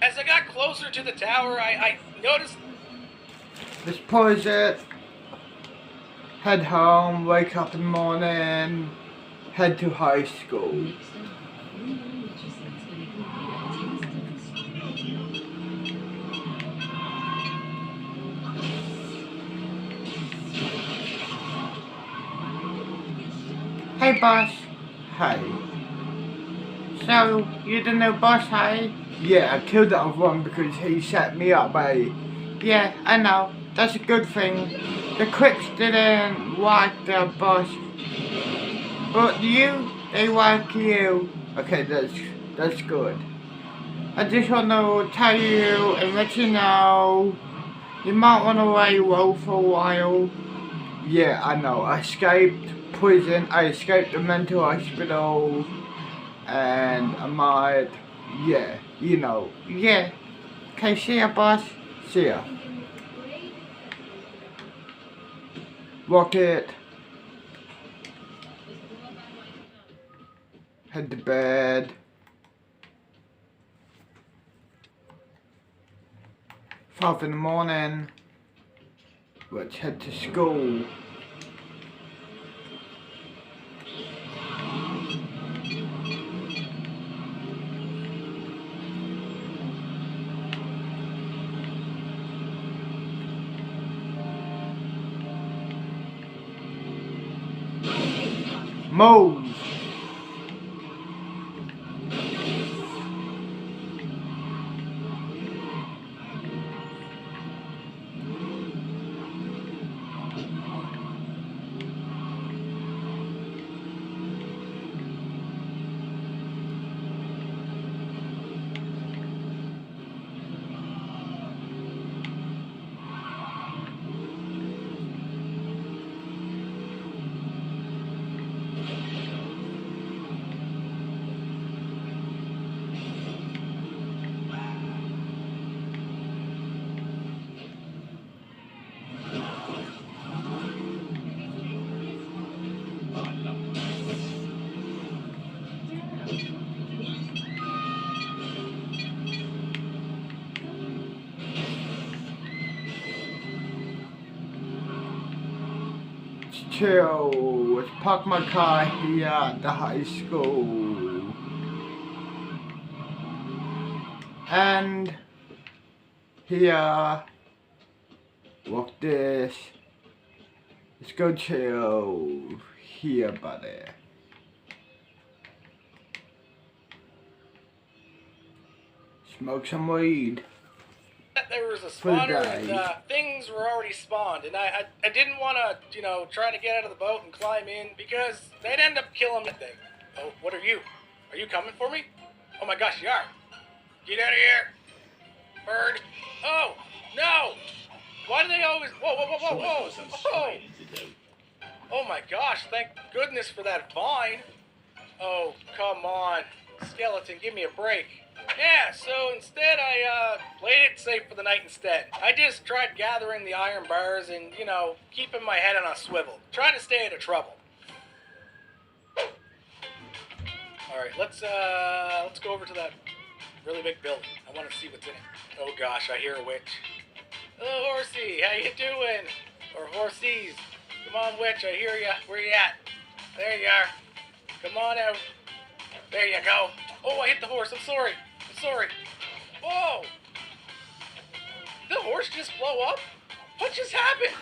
As I got closer to the tower, I noticed... Just pause it. Head home, wake up in the morning, head to high school. Hey boss. Hey. So, you the new boss, hey? Yeah, I killed the other one because he set me up, hey. Yeah, I know. That's a good thing. The Quicks didn't like their boss. But you, they like you. Okay, that's good. I just want to tell you and let you know you might want to lay low for a while. Yeah, I know. I escaped prison. I escaped the mental hospital. And I might, yeah, you know, yeah. Okay, see ya, boss. See ya. Rocket. Head to bed. 5 in the morning. Let's head to school. Move. Chill. Let's park my car here at the high school. And here. Walk this. Let's go chill here, buddy. Smoke some weed. There was a spawner and things were already spawned, and I didn't want to, try to get out of the boat and climb in because they'd end up killing the thing. Oh, what are you? Are you coming for me? Oh my gosh, you are. Get out of here, bird. Oh, no. Why do they always... Whoa, whoa, whoa, whoa, whoa. Oh my gosh, thank goodness for that vine. Oh, come on. Skeleton, give me a break. Yeah, so instead I played it safe for the night instead. I just tried gathering the iron bars and, keeping my head on a swivel. Trying to stay out of trouble. Alright, let's go over to that really big building. I want to see what's in it. Oh gosh, I hear a witch. Hello, horsey, how you doing? Or horsies. Come on, witch, I hear ya. Where you at? There you are. Come on out. There you go. Oh, I hit the horse. I'm sorry. Whoa! Did the horse just blow up? What just happened?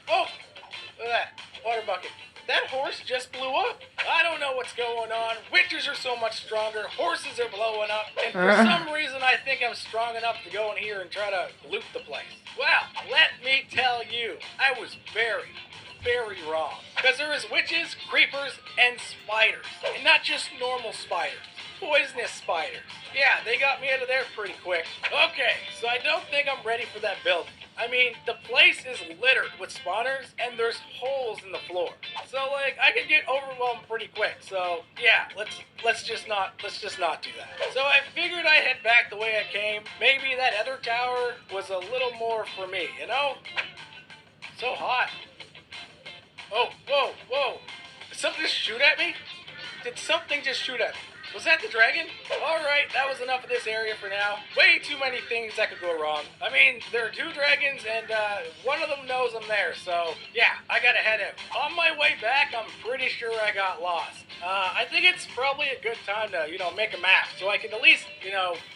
Oh, look at that. Water bucket. That horse just blew up. I don't know what's going on. Witches are so much stronger. Horses are blowing up. And for some reason, I think I'm strong enough to go in here and try to loot the place. Well, let me tell you, I was very wrong. Because there is witches, creepers, and spiders. And not just normal spiders. Poisonous spiders. Yeah, they got me out of there pretty quick. Okay, so I don't think I'm ready for that building. I mean, the place is littered with spawners, and there's holes in the floor. So, I could get overwhelmed pretty quick. So, yeah, let's just not do that. So I figured I'd head back the way I came. Maybe that other tower was a little more for me, So hot. Oh, whoa. Did something just shoot at me? Did something just shoot at me? Was that the dragon? Alright, that was enough of this area for now. Way too many things that could go wrong. I mean, there are 2 dragons and one of them knows I'm there, so yeah, I gotta head out. On my way back, I'm pretty sure I got lost. I think it's probably a good time to, make a map so I can at least,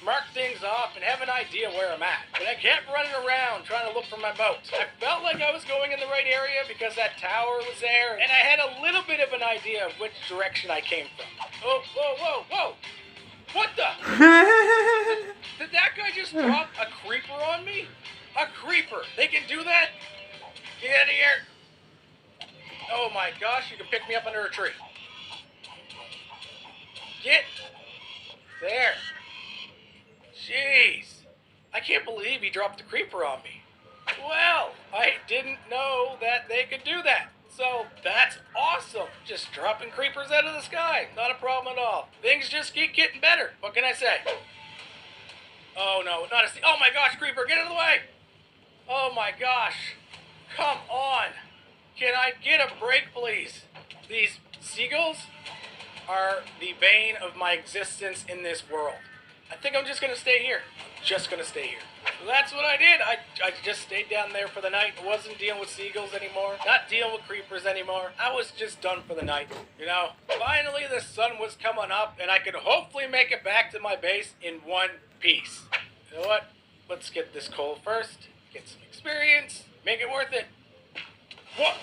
mark things off and have an idea where I'm at. But I kept running around trying to look for my boat. I felt like I was going in the right area because that tower was there, and I had a little bit of an idea of which direction I came from. Oh, whoa, whoa, whoa! What the? Did that guy just drop a creeper on me? A creeper! They can do that? Get out of here! Oh my gosh, you can pick me up under a tree. Get there. Jeez. I can't believe he dropped the creeper on me. Well, I didn't know that they could do that. So, that's awesome. Just dropping creepers out of the sky. Not a problem at all. Things just keep getting better. What can I say? Oh no, not a... Oh my gosh, creeper, get out of the way! Oh my gosh. Come on. Can I get a break, please? These seagulls are the bane of my existence in this world. I think I'm just gonna stay here. Just gonna stay here. So that's what I did. I just stayed down there for the night. I wasn't dealing with seagulls anymore. Not dealing with creepers anymore. I was just done for the night. Finally the sun was coming up and I could hopefully make it back to my base in one piece. You know what? Let's get this coal first. Get some experience. Make it worth it. What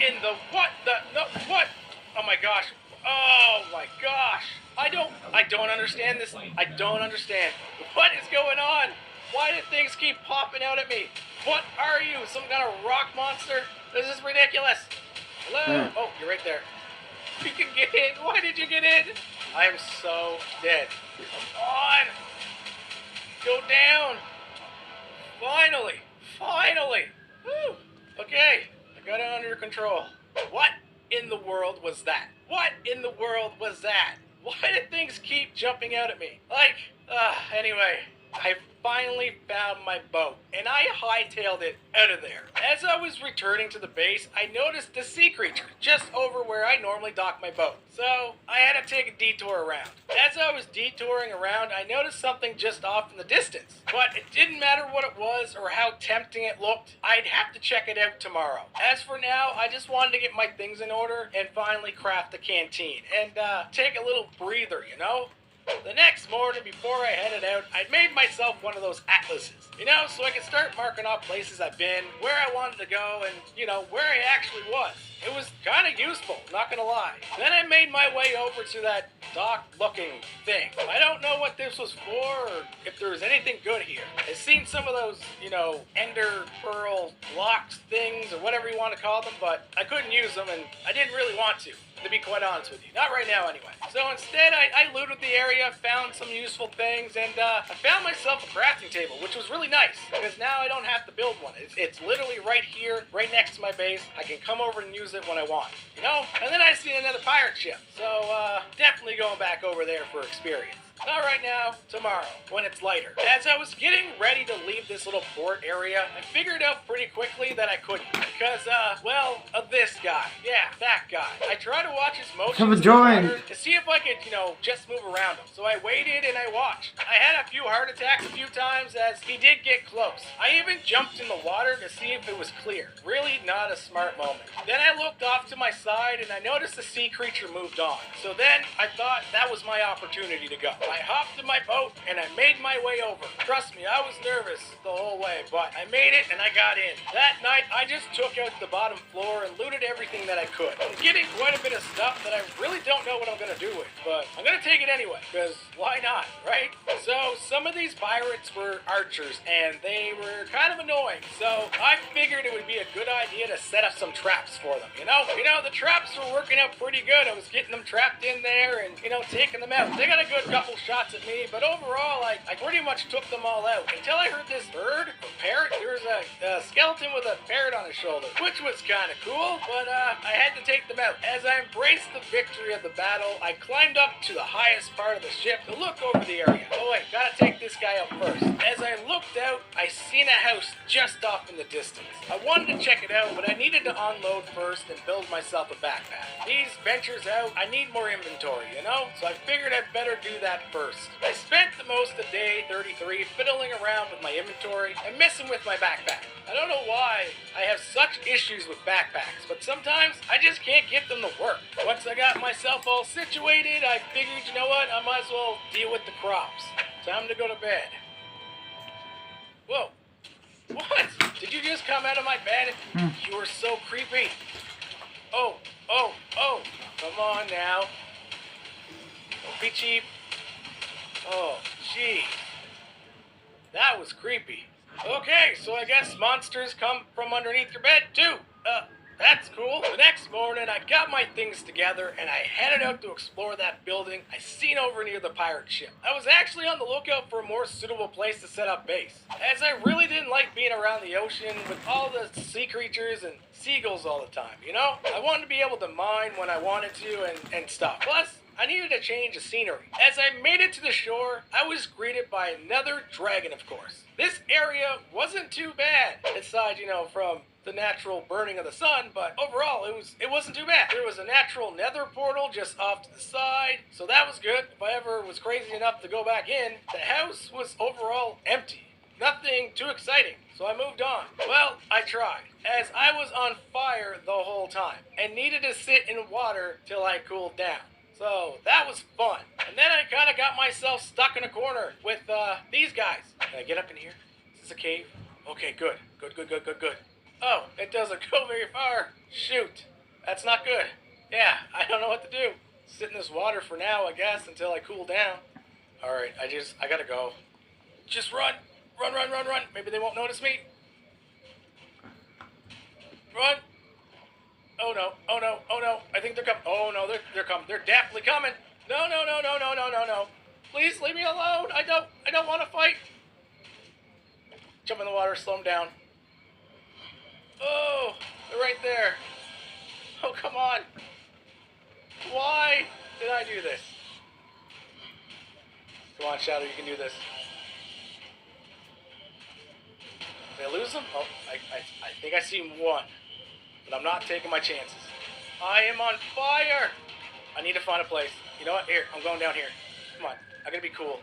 in the, what the, no, what? Oh my gosh. Oh my gosh. I don't understand this. I don't understand. What is going on? Why do things keep popping out at me? What are you? Some kind of rock monster? This is ridiculous. Hello? Oh, you're right there. You can get in. Why did you get in? I am so dead. Come on. Go down. Finally. Finally. Woo. Okay. I got it under control. What in the world was that? What in the world was that? Why did things keep jumping out at me? Anyway, I finally found my boat, and I hightailed it out of there. As I was returning to the base, I noticed a sea creature just over where I normally dock my boat. So, I had to take a detour around. As I was detouring around, I noticed something just off in the distance. But it didn't matter what it was or how tempting it looked. I'd have to check it out tomorrow. As for now, I just wanted to get my things in order and finally craft the canteen and take a little breather, The next morning, before I headed out, I'd made myself one of those atlases, so I could start marking off places I've been, where I wanted to go, and, where I actually was. It was kind of useful, not gonna lie. Then I made my way over to that dock-looking thing. I don't know what this was for, or if there was anything good here. I've seen some of those, ender pearl blocks things, or whatever you want to call them, but I couldn't use them, and I didn't really want to be quite honest with you. Not right now, anyway. So instead, I looted the area, found some useful things, and I found myself a crafting table, which was really nice, because now I don't have to build one. It's literally right here, right next to my base. I can come over and use it when I want, And then I seen another pirate ship, so definitely going back over there for experience. Not right now, tomorrow, when it's lighter. As I was getting ready to leave this little port area, I figured out pretty quickly that I couldn't. Because, of this guy. Yeah, that guy. I tried to watch his motions to see if I could, just move around him. So I waited and I watched. I had a few heart attacks a few times as he did get close. I even jumped in the water to see if it was clear. Really not a smart moment. Then I looked off to my side and I noticed the sea creature moved on. So then I thought that was my opportunity to go. I hopped in my boat and I made my way over. Trust me, I was nervous the whole way, but I made it and I got in. That night, I just took out the bottom floor and looted everything that I could. I'm getting quite a bit of stuff that I really don't know what I'm gonna do with, but I'm gonna take it anyway, because why not, right? So, some of these pirates were archers, and they were kind of annoying, so I figured it would be a good idea to set up some traps for them, the traps were working out pretty good. I was getting them trapped in there and, taking them out. They got a good couple shots at me, but overall, I pretty much took them all out until I heard this bird, or parrot. There was a skeleton with a parrot on his shoulder, which was kind of cool, but I had to take them out. As I embraced the victory of the battle, I climbed up to the highest part of the ship to look over the area. Oh wait, gotta take this guy out first. As I looked out, I seen a house just off in the distance. I wanted to check it out, but I needed to unload first and build myself a backpack. These ventures out, I need more inventory, you know? So I figured I'd better do that first. I spent the most of day 33 fiddling around with my inventory and messing with my backpack. I don't know why I have such issues with backpacks, but sometimes I just can't get them to work. Once I got myself all situated, I figured, you know what, I might as well deal with the crops. Time to go to bed. Whoa. What? Did you just come out of my bed? You were so creepy. Oh. Come on now. Don't be cheap. Oh, gee. That was creepy. Okay, so I guess monsters come from underneath your bed, too. That's cool. The next morning, I got my things together, and I headed out to explore that building I seen over near the pirate ship. I was actually on the lookout for a more suitable place to set up base, as I really didn't like being around the ocean with all the sea creatures and seagulls all the time, you know? I wanted to be able to mine when I wanted to and stuff. Plus, I needed a change of scenery. As I made it to the shore, I was greeted by another dragon, of course. This area wasn't too bad, aside, from the natural burning of the sun, but overall, it wasn't too bad. There was a natural nether portal just off to the side, so that was good. If I ever was crazy enough to go back in, the house was overall empty. Nothing too exciting, so I moved on. Well, I tried, as I was on fire the whole time, and needed to sit in water till I cooled down. So that was fun. And then I kind of got myself stuck in a corner with these guys. Can I get up in here? Is this a cave? Okay, good. Good. Oh, it doesn't go very far. Shoot. That's not good. Yeah, I don't know what to do. Sit in this water for now, I guess, until I cool down. Alright, I gotta go. Just run. Run. Maybe they won't notice me. Run. Oh no. I think they're coming. Oh no, they're coming. They're definitely coming. No. Please leave me alone. I don't want to fight. Jump in the water, slow them down. Oh, they're right there. Oh, come on. Why did I do this? Come on, Shadow, you can do this. Did I lose them? Oh, I think I see one. But I'm not taking my chances. I am on fire! I need to find a place. You know what? Here, I'm going down here. Come on, I gotta be cool.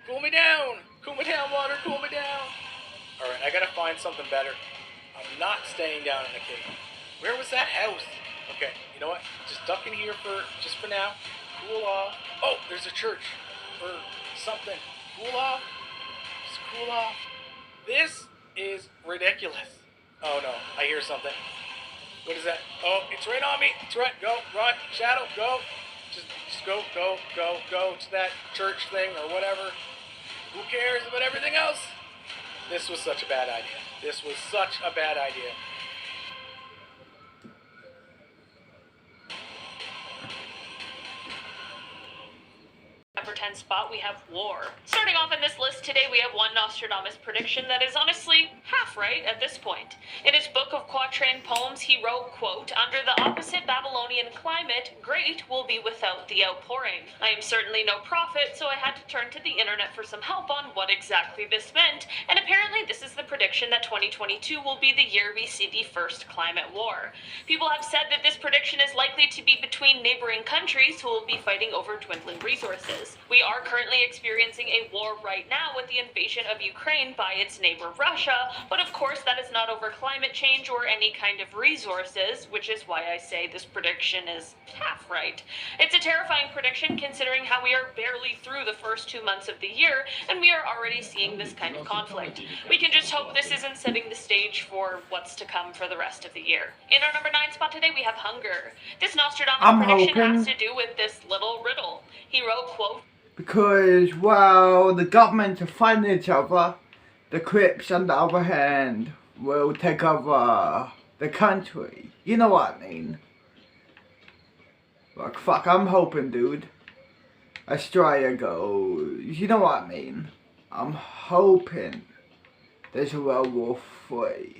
Cool me down! Cool me down, water, cool me down! Alright, I gotta find something better. I'm not staying down in the cave. Where was that house? Okay, you know what? Just duck in here just for now. Cool off. Oh, there's a church. Or something. Cool off. Just cool off. This is ridiculous. Oh no, I hear something. What is that? Oh, it's right on me. It's right. Go, run, Shadow, go. Just go to that church thing or whatever. Who cares about everything else? This was such a bad idea. This was such a bad idea. Number 10 spot, we have war. Starting off in this list today, we have one Nostradamus prediction that is honestly half right at this point. In his book of quatrain poems, he wrote, quote, "Under the opposite Babylonian climate, great will be without the outpouring." I am certainly no prophet, so I had to turn to the internet for some help on what exactly this meant, and apparently this is the prediction that 2022 will be the year we see the first climate war. People have said that this prediction is likely to be between neighboring countries who will be fighting over dwindling resources. We are currently experiencing a war right now with the invasion of Ukraine by its neighbor Russia, but of course that is not over climate change or any kind of resources, which is why I say this prediction is half right. It's a terrifying prediction considering how we are barely through the first 2 months of the year, and we are already seeing this kind of conflict. We can just hope this isn't setting the stage for what's to come for the rest of the year. In our number 9 spot today, we have hunger. This Nostradamus prediction has to do with this little riddle. He wrote, quote, because, well, the governments are fighting each other. The Crips, on the other hand, will take over the country. You know what I mean? Like, fuck, I'm hoping, dude. Australia goes. You know what I mean? I'm hoping there's a World War III.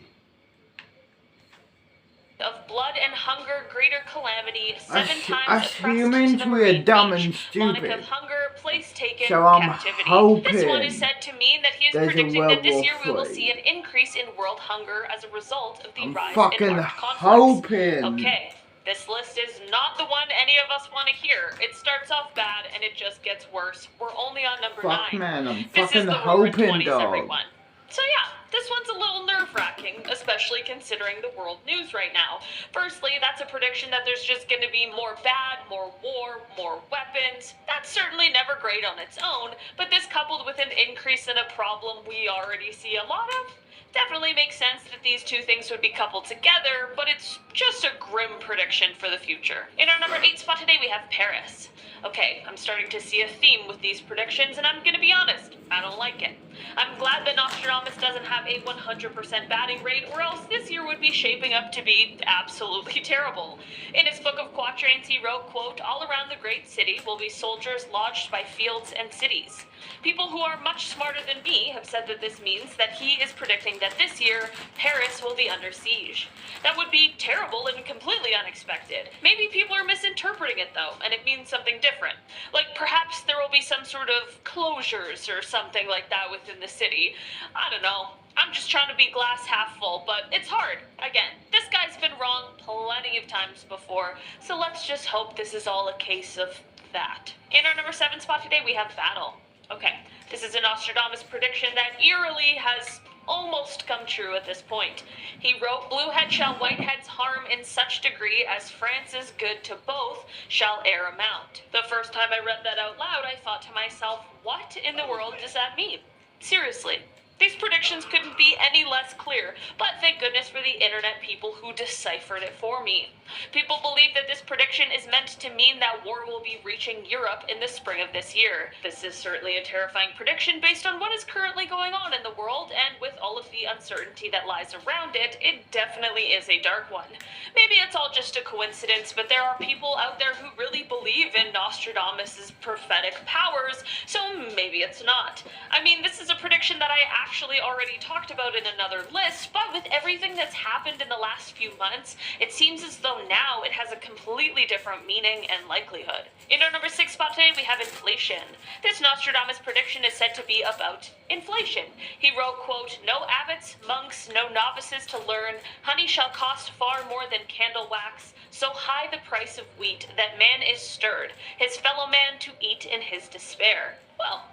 Of blood and hunger, greater calamity, seven Us times oppressed humans, to the we are marine dumb beach, and Monarch stupid. of hunger, place taken, So I'm captivity. This one is hoping said to mean that he is there's a predicting that World this War year we will III. see an increase in world hunger as a result of the I'm rise in fucking armed conflicts. hoping. Okay, this list is not the one any of us want to hear. It starts off bad and it just gets worse. We're only on number 9. Man, I'm This is fucking the Roaring hoping, 20s, dog. everyone. So yeah, this one's a little nerve-wracking, especially considering the world news right now. Firstly, that's a prediction that there's just going to be more bad, more war, more weapons. That's certainly never great on its own, but this coupled with an increase in a problem we already see a lot of, definitely makes sense that these two things would be coupled together, but it's just a grim prediction for the future. In our number 8 spot today, we have Paris. Okay, I'm starting to see a theme with these predictions, and I'm gonna be honest, I don't like it. I'm glad that Nostradamus doesn't have a 100% batting rate, or else this year would be shaping up to be absolutely terrible. In his book of quatrains, he wrote, quote, "All around the great city will be soldiers lodged by fields and cities." People who are much smarter than me have said that this means that he is predicting that this year, Paris will be under siege. That would be terrible and completely unexpected. Maybe people are misinterpreting it though, and it means something different. Like perhaps there will be some sort of closures or something like that within the city. I don't know. I'm just trying to be glass half full, but it's hard. Again, this guy's been wrong plenty of times before, so let's just hope this is all a case of that. In our number 7 spot today, we have battle. Okay, this is a Nostradamus prediction that eerily has almost come true at this point. He wrote, "Bluehead shall whiteheads harm in such degree as France's good to both shall e'er amount." The first time I read that out loud, I thought to myself, what in the world does that mean? Seriously. These predictions couldn't be any less clear, but thank goodness for the internet people who deciphered it for me. People believe that this prediction is meant to mean that war will be reaching Europe in the spring of this year. This is certainly a terrifying prediction based on what is currently going on in the world, and with all of the uncertainty that lies around it, it definitely is a dark one. Maybe it's all just a coincidence, but there are people out there who really believe in Nostradamus' prophetic powers, so maybe it's not. I mean, this is a prediction that I actually already talked about in another list, but with everything that's happened in the last few months, it seems as though now it has a completely different meaning and likelihood. In our number 6 spot today, we have inflation. This Nostradamus prediction is said to be about inflation. He wrote, quote, "No abbots, monks, no novices to learn, honey shall cost far more than candle wax, so high the price of wheat that man is stirred, his fellow man to eat in his despair." Well,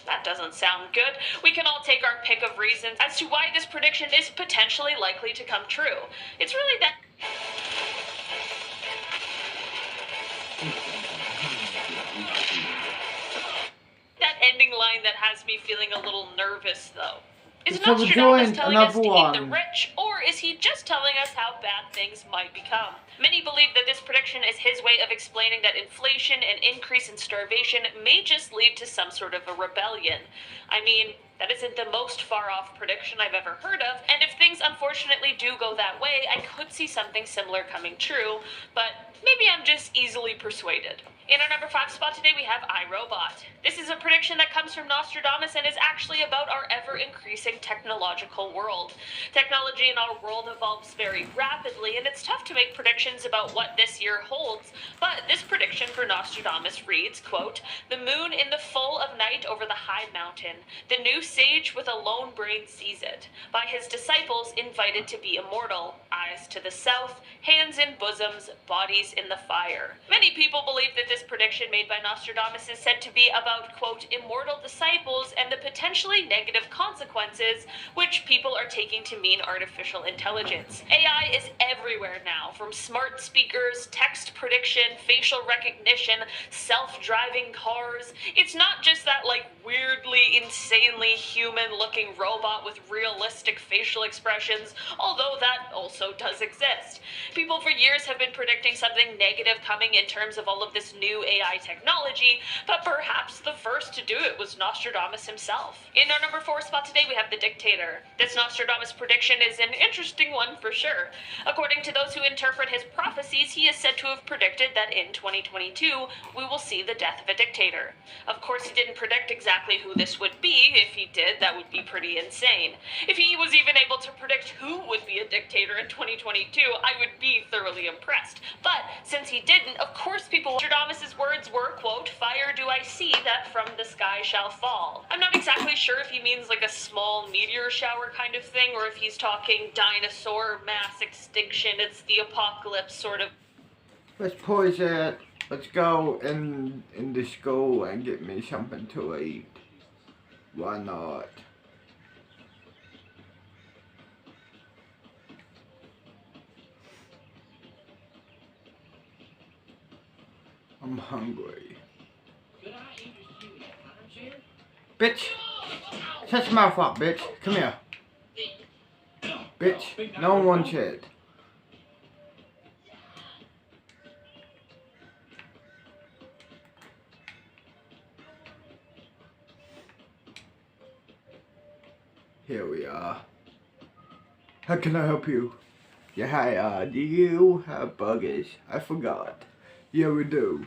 that doesn't sound good. We can all take our pick of reasons as to why this prediction is potentially likely to come true. It's really that ending line that has me feeling a little nervous, though. Is So we're Nostradamus doing telling us to another eat the one. rich, or is he just telling us how bad things might become? Many believe that this prediction is his way of explaining that inflation and increase in starvation may just lead to some sort of a rebellion. I mean, that isn't the most far-off prediction I've ever heard of, and if things unfortunately do go that way, I could see something similar coming true, but maybe I'm just easily persuaded. In our number 5 spot today, we have iRobot. This is a prediction that comes from Nostradamus and is actually about our ever-increasing technological world. Technology in our world evolves very rapidly, and it's tough to make predictions about what this year holds, but this prediction for Nostradamus reads, quote, "The moon in the full of night over the high mountain, the new sage with a lone brain sees it, by his disciples invited to be immortal, eyes to the south, hands in bosoms, bodies in the fire." Many people believe that this prediction made by Nostradamus is said to be about, quote, immortal disciples and the potentially negative consequences, which people are taking to mean artificial intelligence. AI is everywhere now, from smart speakers, text prediction, facial recognition, self-driving cars. It's not just that, like, weirdly, insanely human-looking robot with realistic facial expressions, although that also does exist. People for years have been predicting something negative coming in terms of all of this new new AI technology, but perhaps the first to do it was Nostradamus himself. In our number 4 spot today, we have the Dictator. This Nostradamus prediction is an interesting one for sure. According to those who interpret his prophecies, he is said to have predicted that in 2022, we will see the death of a dictator. Of course, he didn't predict exactly who this would be. If he did, that would be pretty insane. If he was even able to predict who would be a dictator in 2022, I would be thoroughly impressed. But since he didn't, of course people... Nostradamus' words were, quote, "Fire do I see that from the sky shall fall." I'm not exactly sure if he means like a small meteor shower kind of thing, or if he's talking dinosaur mass extinction, it's the apocalypse sort of. Let's pause it. Let's go in the school and get me something to eat. Why not? I'm hungry. Bitch! Shut your mouth up, bitch. Come here. Bitch, no one wants it. Here we are. How can I help you? Yeah, hi, do you have burgers? I forgot. Yeah, we do.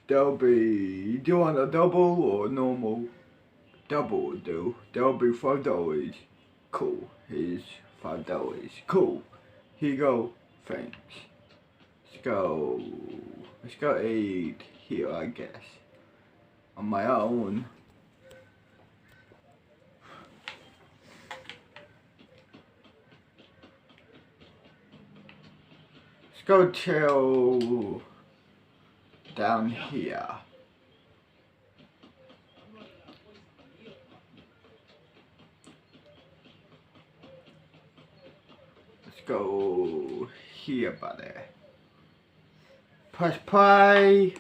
There'll be... Do you want a double or normal? Double will do. There'll be $5. Cool. Here's $5. Cool. Here you go. Thanks. Let's go. Let's go eat here, I guess. On my own. Let's go chill down here. Let's go here, buddy. Press play.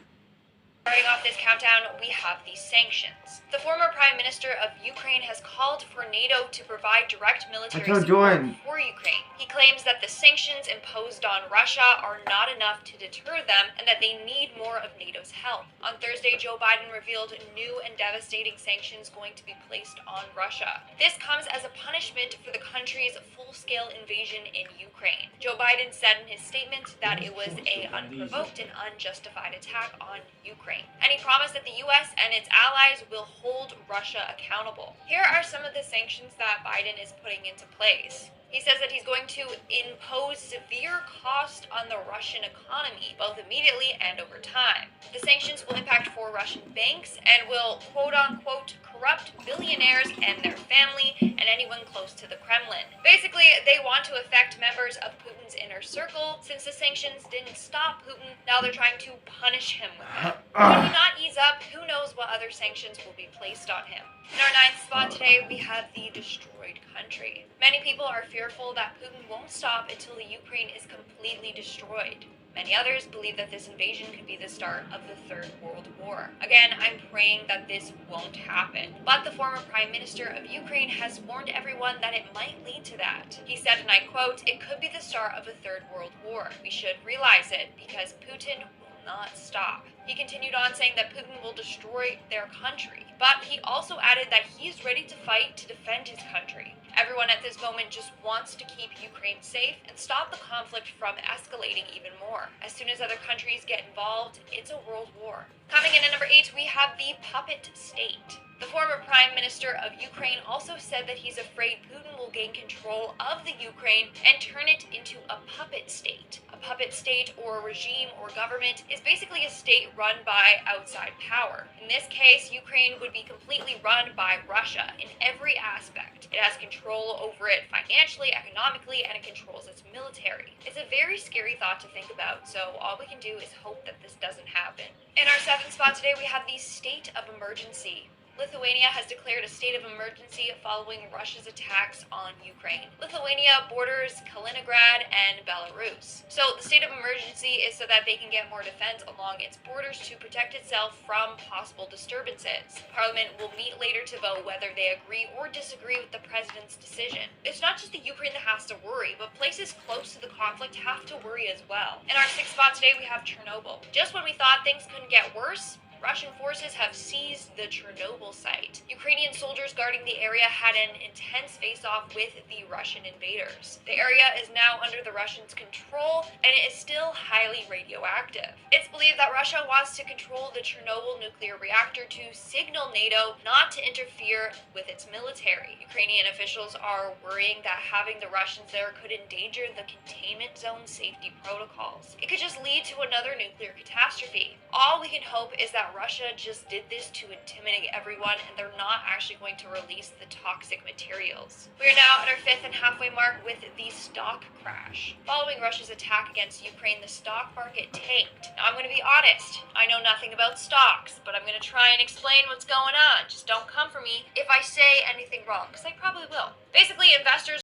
Starting off this countdown, we have the sanctions. The former Prime Minister of Ukraine has called for NATO to provide direct military support for Ukraine. He claims that the sanctions imposed on Russia are not enough to deter them and that they need more of NATO's help. On Thursday, Joe Biden revealed new and devastating sanctions going to be placed on Russia. This comes as a punishment for the country's full-scale invasion in Ukraine. Joe Biden said in his statement that it was an unprovoked and unjustified attack on Ukraine. And he promised that the US and its allies will hold Russia accountable. Here are some of the sanctions that Biden is putting into place. He says that he's going to impose severe cost on the Russian economy, both immediately and over time. The sanctions will impact 4 Russian banks and will, quote-unquote, corrupt billionaires and their family and anyone close to the Kremlin. Basically, they want to affect members of Putin's inner circle. Since the sanctions didn't stop Putin, now they're trying to punish him with them. If he not ease up, who knows what other sanctions will be placed on him. In our 9th spot today, we have the destroyed country. Many people are fearful that Putin won't stop until the Ukraine is completely destroyed. Many others believe that this invasion could be the start of the Third World War. Again, I'm praying that this won't happen. But the former Prime Minister of Ukraine has warned everyone that it might lead to that. He said, and I quote, "It could be the start of a Third World War. We should realize it because Putin will not stop." He continued on saying that Putin will destroy their country. But he also added that he is ready to fight to defend his country. Everyone at this moment just wants to keep Ukraine safe and stop the conflict from escalating even more. As soon as other countries get involved, it's a world war. Coming in at number 8, we have the puppet state. The former Prime Minister of Ukraine also said that he's afraid Putin will gain control of the Ukraine and turn it into a puppet state. A puppet state or regime or government is basically a state run by outside power. In this case, Ukraine would be completely run by Russia in every aspect. It has control over it financially, economically, and it controls its military. It's a very scary thought to think about, so all we can do is hope that this doesn't happen. In our 7th spot today, we have the state of emergency. Lithuania has declared a state of emergency following Russia's attacks on Ukraine. Lithuania borders Kaliningrad and Belarus. So the state of emergency is so that they can get more defense along its borders to protect itself from possible disturbances. Parliament will meet later to vote whether they agree or disagree with the president's decision. It's not just the Ukraine that has to worry, but places close to the conflict have to worry as well. In our sixth spot today, we have Chernobyl. Just when we thought things couldn't get worse, Russian forces have seized the Chernobyl site. Ukrainian soldiers guarding the area had an intense face-off with the Russian invaders. The area is now under the Russians' control, and it is still highly radioactive. It's believed that Russia wants to control the Chernobyl nuclear reactor to signal NATO not to interfere with its military. Ukrainian officials are worrying that having the Russians there could endanger the containment zone safety protocols. It could just lead to another nuclear catastrophe. All we can hope is that Russia just did this to intimidate everyone and they're not actually going to release the toxic materials. We are now at our fifth and halfway mark with the stock crash. Following Russia's attack against Ukraine, the stock market tanked. Now I'm going to be honest, I know nothing about stocks, but I'm going to try and explain what's going on. Just don't come for me if I say anything wrong, because I probably will. Basically, investors